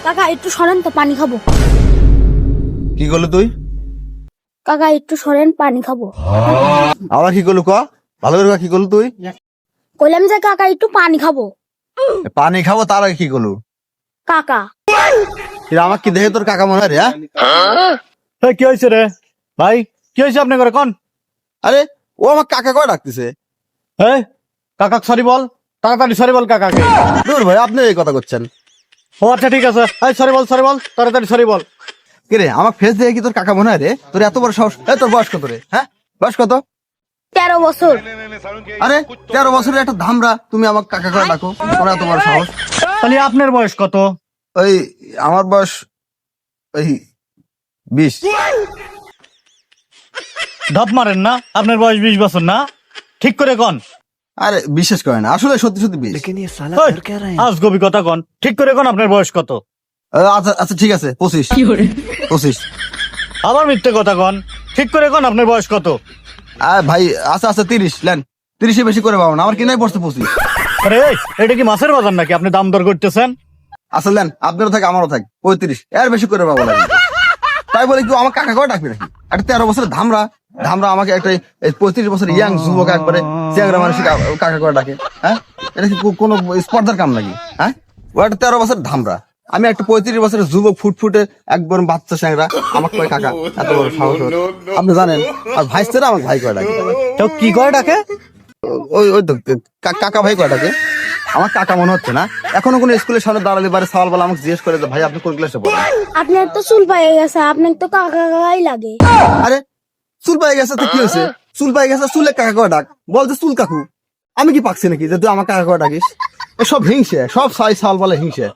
কাকা একটু সরেন তো পানি খাবো। কি করলি তুই? কাকা একটু সরেন পানি খাবো। আবার কি করলু ক? ভালো করে ক, কি করলু তুই? কইলাম যে কাকা একটু পানি খাবো। পানি খাবো তার আগে কি করলু? কাকা আমার কি দেখে তোর কাকা মনে হয় রে? হ্যাঁ? কি হয়েছে রে ভাই? কি হয়েছে আপনি করে কোন? আরে ও আমার কাকা করে ডাকতেছে। এই কাকা সরি বল, তাড়াতাড়ি সরি বল কাকাকে। দূর ভাই, আপনি এই কথা করছেন। ও আচ্ছা ঠিক আছে, এই সরি বল তাড়াতাড়ি সরি বল। কি রে, আমার ফেস দেখে কি তোর কাকা মনে হয় রে? তোর এত বড় সাহস! তোর বয়স কত রে? হ্যাঁ, বয়স কত? 13 বছর। আরে 13 বছরের একটা ধামরা তুমি আমার কাকা করে ডাকো? তোর এত বড় সাহস! তাহলে আপনার বয়স কত? ওই আমার বয়স ওই 20। ধাপ মারেন না, আপনার বয়স 20 বছর না? ঠিক করে কোন। আরে বিশ্বাস করে না, আসলে সত্যি সত্যি 20। আজগবি কথা কোন, ঠিক করে কোন আপনার বয়স কত? আচ্ছা আচ্ছা ঠিক আছে, 25। 25। আবার মিথ্যে কথা কোন, ঠিক করে কোন আপনার বয়স কত? ভাই আচ্ছা আচ্ছা 30 লেন। 30 বেশি করে পাবো না, আমার কিনাই পড়ছে 25। আরে এই, এটা কি মাছের বাজার নাকি আপনি দাম দর করতেছেন? আচ্ছা লেন, আপনারও থাকে আমারও থাকে 35, এর বেশি করে পাবো না। তাই বলে কি আমার কাকা করে ডাকবি নাকি? একটা 13 বছরের ধামরা আমাকে একটা 35 বছর ইয়াং যুবক একবারে চ্যাংরা মানুষ কাকা করে ডাকে? হ্যাঁ, এটা কি কোনো স্পর্ধার কাম নাকি? হ্যাঁ, ও একটা 13 বছরের ধামরা, আমি একটা 35 বছরের যুবক ফুটফুটে একবার বাচ্চা চ্যাংরা আমাকে কয় কাকা? এত বড় সাহস ওর! আপনি জানেন আর ভাইস্তেরা আমাকে ভাই করে ডাকে। তো কি করে ডাকে? ওই ওই তো কাকা ভাই করে ডাকে। আমার কাকা মনে হচ্ছে না। এখনো কোনো স্কুলের সামনে দাঁড়ালে পারে সওয়াল বলে আমাকে জিজ্ঞেস করে যে ভাই আপনি কোন ক্লাসে পড়েন? আপনার তো চুল পায়ে গেছে, আপনার তো কাকা কাকাই লাগে। আরে চুল পাই গেছে তো কি হয়েছে? চুল পাই গেছে, চুলে কাকা করে ডাক, বল যে চুল কাকু। আমি কি পাকছি নাকি যে তুই আমার কাকা করে ডাকিস? সব হিংসে, সব সাল বলে হিংসে।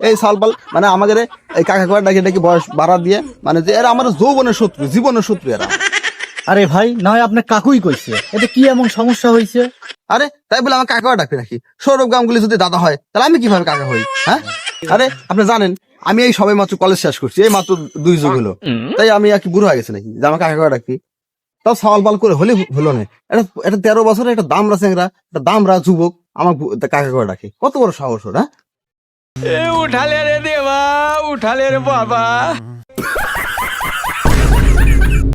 এই সাল বল মানে আমাদের এই কাকা করে ডাকি ডাকি বয়স বাড়া দিয়ে, মানে যে এরা আমার যৌবনের শত্রু, জীবনের শত্রু এরা। আরে ভাই, না হয় আপনার কাকুই কইছে, এটা কি এমন সমস্যা হয়েছে? আরে তাই বলে আমার কাকা ডাকবে নাকি? সৌরভ গাঙ্গুলি যদি দাদা হয় তাহলে আমি কিভাবে কাকা হই? হ্যাঁ, আরে আপনি জানেন আমি এই সবে মাত্র কলেজ শেষ করছি, এই মাত্র 2 যুগ হলো। তাই আমি আর কি বুড়ো হয়ে গেছে নাকি যে আমার কাকা করে ডাকি? তাও সওয়াল বাল করে হলে হলো না। এটা 13 বছরের একটা দামরা চ্যাংরা, একটা দামরা যুবক আমার কাকা করে ডাকে? কত বড় সাহস ওর! হ্যাঁ, उठा ले रे देवा, उठा ले रे बाबा।